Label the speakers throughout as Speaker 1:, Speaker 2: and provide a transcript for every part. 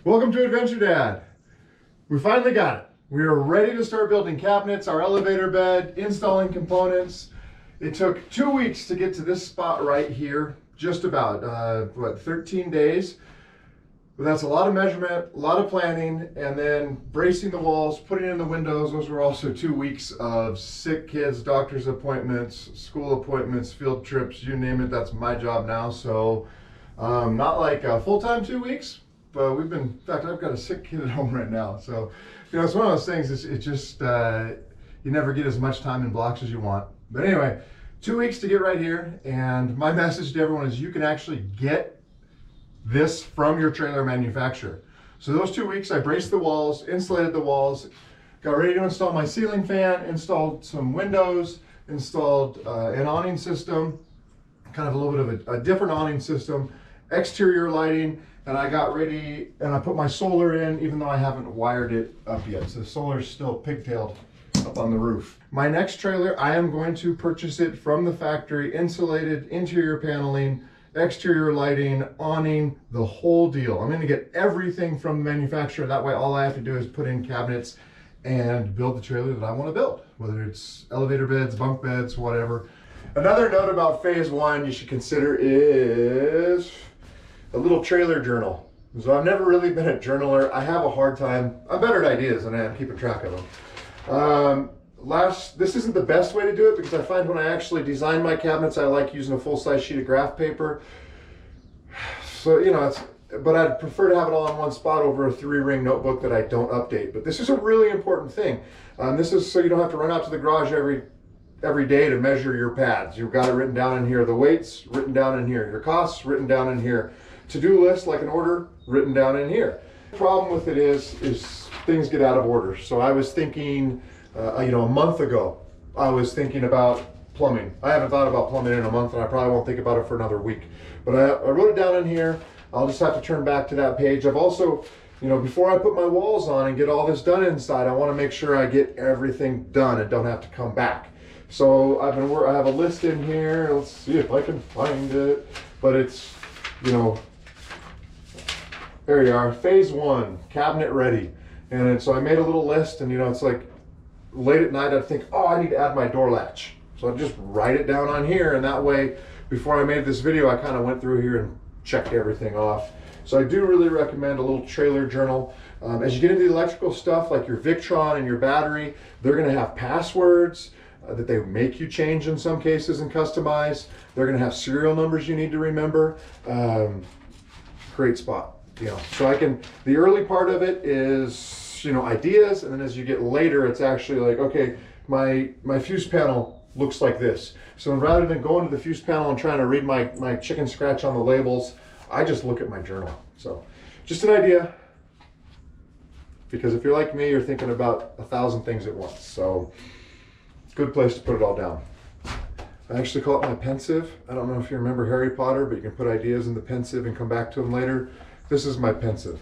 Speaker 1: Welcome to Adventure Dad. We finally got it. We are ready to start building cabinets, our elevator bed, installing components. It took 2 weeks to get to this spot right here, just about, 13 days. But that's a lot of measurement, a lot of planning, and then bracing the walls, putting in the windows. Those were also 2 weeks of sick kids, doctor's appointments, school appointments, field trips, you name it. That's my job now. So not like a full-time 2 weeks, but we've been, in fact, I've got a sick kid at home right now. So, you know, it's one of those things, it just, you never get as much time in blocks as you want. But anyway, 2 weeks to get right here. And my message to everyone is you can actually get this from your trailer manufacturer. So those 2 weeks, I braced the walls, insulated the walls, got ready to install my ceiling fan, installed some windows, installed an awning system, kind of a little bit of a different awning system, exterior lighting, and I got ready and I put my solar in, even though I haven't wired it up yet. So the solar's still pigtailed up on the roof. My next trailer, I am going to purchase it from the factory, insulated, interior paneling, exterior lighting, awning, the whole deal. I'm going to get everything from the manufacturer. That way all I have to do is put in cabinets and build the trailer that I want to build, whether it's elevator beds, bunk beds, whatever. Another note about phase one you should consider is a little trailer journal. So I've never really been a journaler. I have a hard time. I'm better at ideas than I am keeping track of them. This isn't the best way to do it because I find when I actually design my cabinets, I like using a full-size sheet of graph paper. So, you know, but I'd prefer to have it all in one spot over a 3-ring notebook that I don't update. But this is a really important thing. This is so you don't have to run out to the garage every day to measure your pads. You've got it written down in here. The weights written down in here. Your costs written down in here. To-do list, like an order, written down in here. The problem with it is things get out of order. So I was thinking, a month ago, I was thinking about plumbing. I haven't thought about plumbing in a month, and I probably won't think about it for another week. But I wrote it down in here. I'll just have to turn back to that page. I've also, before I put my walls on and get all this done inside, I want to make sure I get everything done and don't have to come back. So I have a list in here. Let's see if I can find it. But it's, there you are, phase one, cabinet ready. And so I made a little list, and it's like late at night I'd think, oh, I need to add my door latch. So I'd just write it down on here, and that way, before I made this video, I kind of went through here and checked everything off. So I do really recommend a little trailer journal. As you get into the electrical stuff, like your Victron and your battery, they're gonna have passwords that they make you change in some cases and customize. They're gonna have serial numbers you need to remember. Great spot. So the early part of it is, ideas, and then as you get later, it's actually like, okay, my fuse panel looks like this. So rather than going to the fuse panel and trying to read my chicken scratch on the labels, I just look at my journal. So just an idea, because if you're like me, you're thinking about 1,000 things at once. So good place to put it all down. I actually call it my pensive. I don't know if you remember Harry Potter, but you can put ideas in the pensive and come back to them later. This is my pensive.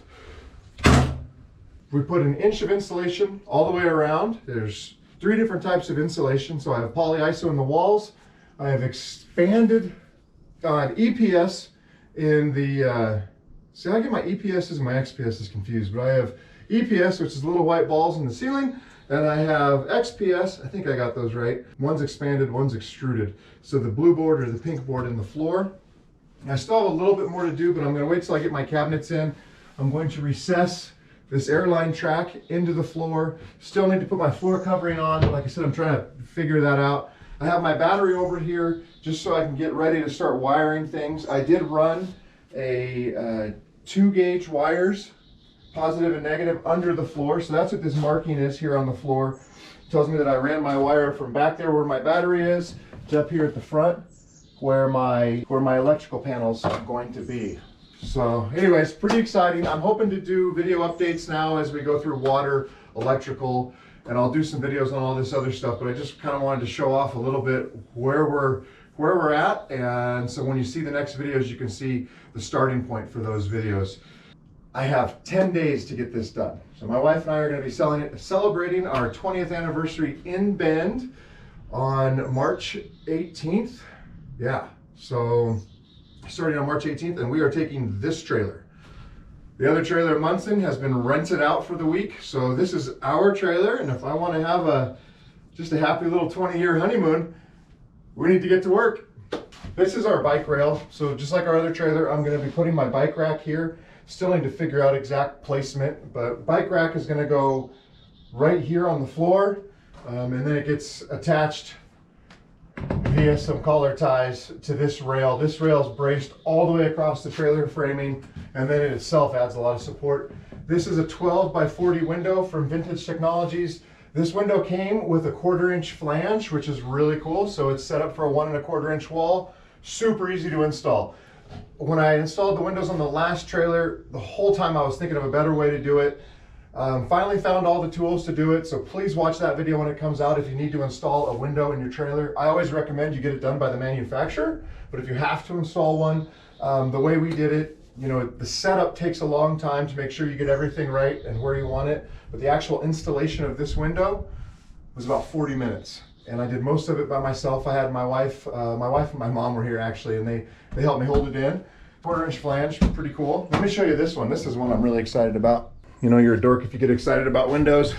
Speaker 1: We put an inch of insulation all the way around. There's 3 different types of insulation. So I have polyiso in the walls. I have expanded EPS in the, see, I get my EPSs and my XPSs confused, but I have EPS, which is little white balls in the ceiling, and I have XPS, I think I got those right. One's expanded, one's extruded. So the blue board or the pink board in the floor. I still have a little bit more to do, but I'm going to wait till I get my cabinets in. I'm going to recess this airline track into the floor. Still need to put my floor covering on. Like I said, I'm trying to figure that out. I have my battery over here just so I can get ready to start wiring things. I did run a 2-gauge wires, positive and negative, under the floor. So that's what this marking is here on the floor. It tells me that I ran my wire from back there where my battery is to up here at the front, where my electrical panels are going to be. So anyways, pretty exciting. I'm hoping to do video updates now as we go through water, electrical, and I'll do some videos on all this other stuff, but I just kind of wanted to show off a little bit where we're at, and so when you see the next videos, you can see the starting point for those videos. I have 10 days to get this done. So my wife and I are going to be celebrating our 20th anniversary in Bend on March 18th. Yeah, so starting on March 18th, and we are taking this trailer The other trailer at Munson has been rented out for the week. So this is our trailer. And if I want to have just a happy little 20-year honeymoon, we need to get to work. This is our bike rail. So just like our other trailer, I'm going to be putting my bike rack here. Still need to figure out exact placement, but bike rack is going to go right here on the floor. And then it gets attached via some collar ties to this rail. This rail is braced all the way across the trailer framing, and then it itself adds a lot of support. This is a 12 by 40 window from Vintage Technologies. This window came with a 1/4 inch flange, which is really cool. So it's set up for a 1 1/4 inch wall. Super easy to install. When I installed the windows on the last trailer, the whole time I was thinking of a better way to do it. Finally found all the tools to do it, so please watch that video when it comes out if you need to install a window in your trailer. I always recommend you get it done by the manufacturer, but if you have to install one, the way we did it, you know, the setup takes a long time to make sure you get everything right and where you want it, but the actual installation of this window was about 40 minutes. And I did most of it by myself. I had my wife and my mom were here actually, and they helped me hold it in. 1/4 inch flange, pretty cool. Let me show you this one. This is one I'm really excited about. You know, you're a dork if you get excited about windows.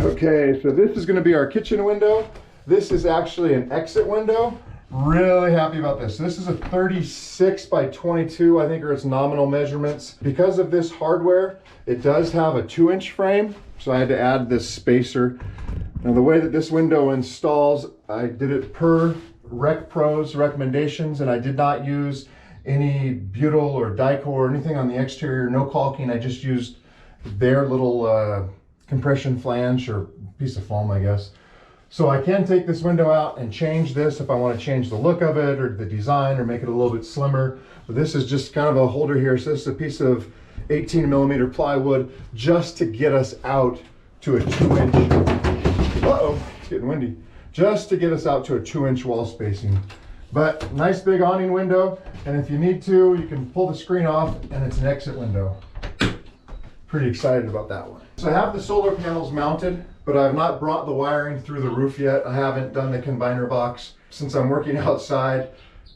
Speaker 1: Okay, so this is gonna be our kitchen window. This is actually an exit window. Really happy about this. This is a 36 by 22, I think are its nominal measurements. Because of this hardware, it does have a 2-inch frame, so I had to add this spacer. Now the way that this window installs, I did it per Rec Pro's recommendations, and I did not use any butyl or Dicor or anything on the exterior, no caulking. I just used their little compression flange or piece of foam, I guess. So I can take this window out and change this if I want to change the look of it or the design or make it a little bit slimmer. But this is just kind of a holder here. So this is a piece of 18mm plywood just to get us out to a 2-inch. Uh-oh, it's getting windy. Just to get us out to a 2-inch wall spacing. But nice big awning window, and if you need to, you can pull the screen off and it's an exit window. Pretty excited about that one. So I have the solar panels mounted, but I have not brought the wiring through the roof yet. I haven't done the combiner box. Since I'm working outside,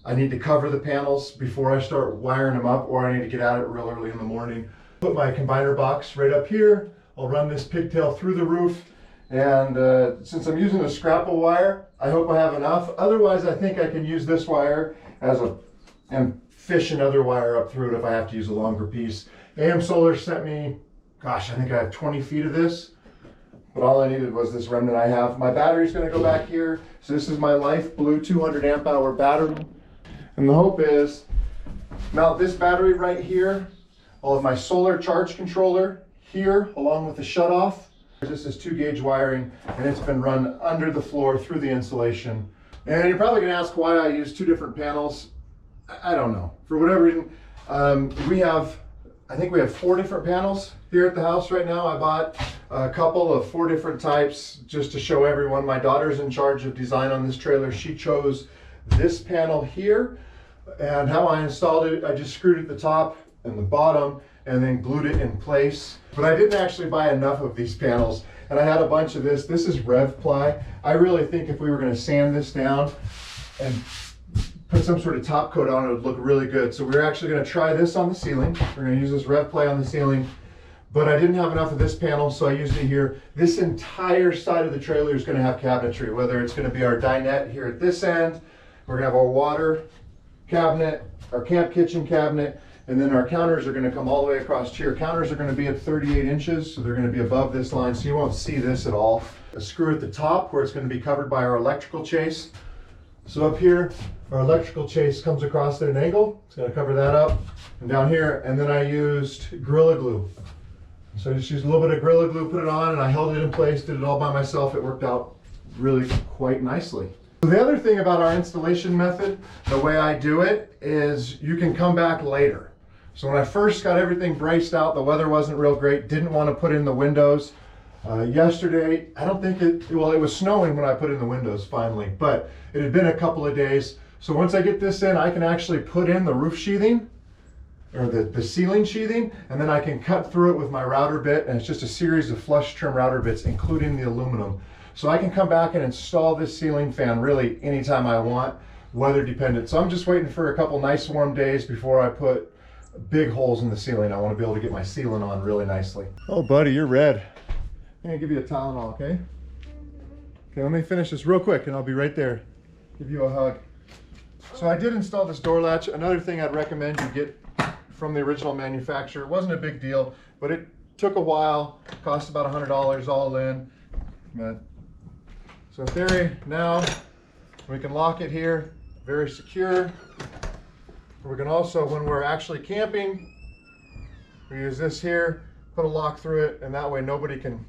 Speaker 1: I need to cover the panels before I start wiring them up, or I need to get at it real early in the morning. Put my combiner box right up here. I'll run this pigtail through the roof. And since I'm using a scrapple wire, I hope I have enough. Otherwise, I think I can use this wire and fish another wire up through it if I have to use a longer piece. AM Solar sent me, gosh, I think I have 20 feet of this, but all I needed was this remnant I have. My battery's gonna go back here. So this is my Life Blue 200 amp hour battery. And the hope is, mount this battery right here. I'll have my solar charge controller here along with the shutoff. This is 2-gauge wiring, and it's been run under the floor through the insulation. And you're probably gonna ask why I use 2 different panels. I don't know, for whatever reason. I think we have 4 different panels here at the house right now. I bought a couple of 4 different types just to show everyone. My daughter's in charge of design on this trailer. She chose this panel here, and how I installed it, I just screwed at the top and the bottom and then glued it in place. But I didn't actually buy enough of these panels, and I had a bunch of this. This is Rev Ply. I really think if we were gonna sand this down and put some sort of top coat on it, would look really good. So we're actually gonna try this on the ceiling. We're gonna use this Rev Ply on the ceiling, but I didn't have enough of this panel, so I used it here. This entire side of the trailer is gonna have cabinetry, whether it's gonna be our dinette here at this end, we're gonna have our water cabinet, our camp kitchen cabinet, and then our counters are gonna come all the way across here. Counters are gonna be at 38 inches, so they're gonna be above this line, so you won't see this at all. A screw at the top where it's gonna be covered by our electrical chase. So up here, our electrical chase comes across at an angle. It's gonna cover that up. And down here, and then I used Gorilla Glue. So I just used a little bit of Gorilla Glue, put it on, and I held it in place, did it all by myself. It worked out really quite nicely. So the other thing about our installation method, the way I do it, is you can come back later. So when I first got everything braced out, the weather wasn't real great, didn't want to put in the windows. Yesterday, I don't think it was snowing when I put in the windows finally, but it had been a couple of days. So once I get this in, I can actually put in the roof sheathing, or the ceiling sheathing, and then I can cut through it with my router bit, and it's just a series of flush trim router bits, including the aluminum. So I can come back and install this ceiling fan really anytime I want, weather dependent. So I'm just waiting for a couple nice warm days before I put big holes in the ceiling. I want to be able to get my ceiling on really nicely. Oh, buddy, you're red. I'm gonna give you a Tylenol, okay? Okay, let me finish this real quick and I'll be right there. Give you a hug. So I did install this door latch. Another thing I'd recommend you get from the original manufacturer. It wasn't a big deal, but it took a while. Cost about $100 all in. So in theory, now we can lock it here, very secure. We can also, when we're actually camping, we use this here, put a lock through it, and that way nobody can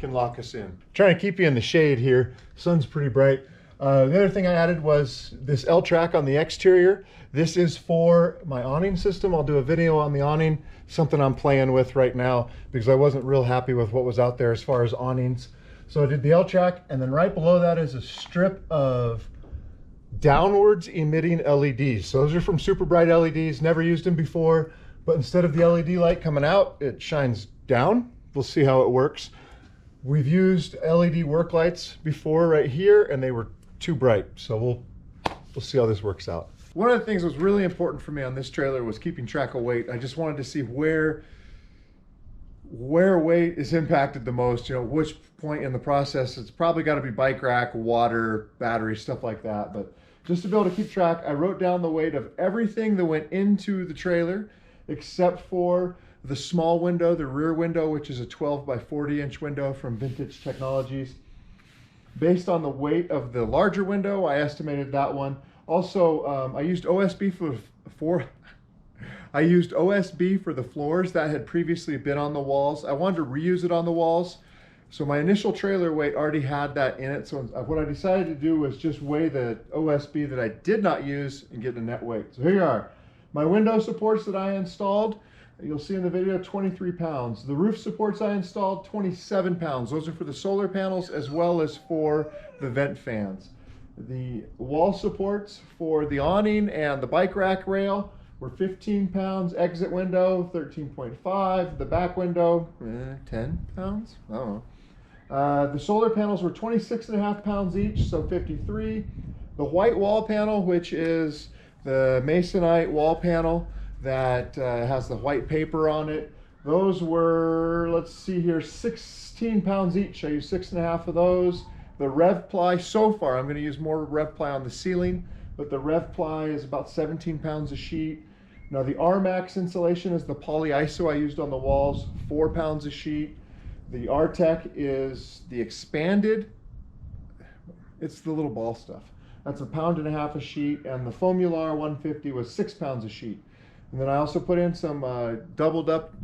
Speaker 1: lock us in. Trying to keep you in the shade here. Sun's pretty bright. The other thing I added was this L-track on the exterior. This is for my awning system. I'll do a video on the awning, something I'm playing with right now because I wasn't real happy with what was out there as far as awnings. So I did the L-track, and then right below that is a strip of downwards emitting LEDs. So those are from super bright LEDs, never used them before, but instead of the LED light coming out, it shines down. We'll see how it works. We've used LED work lights before right here, and they were too bright. So we'll see how this works out. One of the things that was really important for me on this trailer was keeping track of weight. I just wanted to see where weight is impacted the most, you know, which point in the process. It's probably got to be bike rack, water, battery, stuff like that. But just to be able to keep track, I wrote down the weight of everything that went into the trailer except for the small window, the rear window, which is a 12 by 40 inch window from Vintage Technologies. Based on the weight of the larger window, I estimated that one. Also, I used OSB for the floors that had previously been on the walls. I wanted to reuse it on the walls. So my initial trailer weight already had that in it. So what I decided to do was just weigh the OSB that I did not use and get the net weight. So here you are. My window supports that I installed, you'll see in the video, 23 pounds. The roof supports I installed, 27 pounds. Those are for the solar panels as well as for the vent fans. The wall supports for the awning and the bike rack rail were 15 pounds. Exit window, 13.5. The back window, 10 pounds? I don't know. The solar panels were 26.5 pounds each, so 53. The white wall panel, which is the masonite wall panel that has the white paper on it, those were, let's see here, 16 pounds each. I used 6.5 of those. The rev ply, so far, I'm going to use more rev ply on the ceiling, but the rev ply is about 17 pounds a sheet. Now the RMAX insulation is the polyiso I used on the walls, 4 pounds a sheet. The RTEC is the expanded, it's the little ball stuff. That's 1.5 pounds a sheet, and the Foamular 150 was 6 pounds a sheet. And then I also put in some doubled up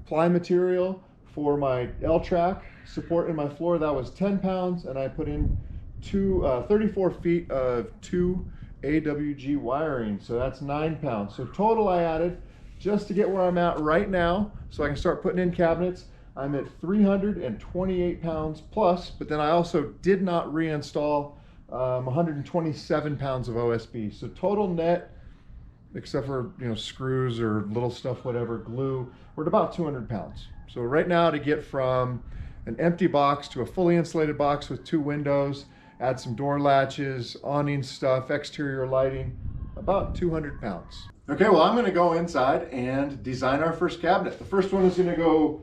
Speaker 1: ply material for my L-track support in my floor. That was 10 pounds, and I put in 34 feet of 2 AWG wiring, so that's 9 pounds. So total I added, just to get where I'm at right now, so I can start putting in cabinets, I'm at 328 pounds plus, but then I also did not reinstall 127 pounds of OSB. So total net, except for, you know, screws or little stuff, whatever, glue, we're at about 200 pounds. So right now, to get from an empty box to a fully insulated box with 2 windows, add some door latches, awning stuff, exterior lighting, about 200 pounds. Okay, well, I'm gonna go inside and design our first cabinet. The first one is gonna go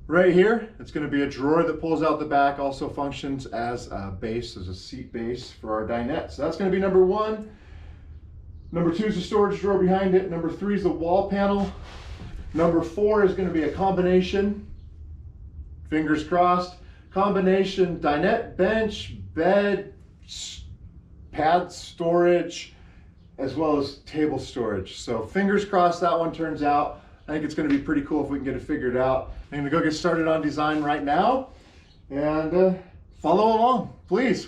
Speaker 1: right here. It's gonna be a drawer that pulls out the back, also functions as a base, as a seat base for our dinette. So that's gonna be number 1. Number 2 is the storage drawer behind it. Number 3 is the wall panel. Number 4 is going to be a combination, fingers crossed, combination dinette, bench, bed, pad storage, as well as table storage. So fingers crossed that one turns out. I think it's going to be pretty cool if we can get it figured out. I'm going to go get started on design right now and follow along, please.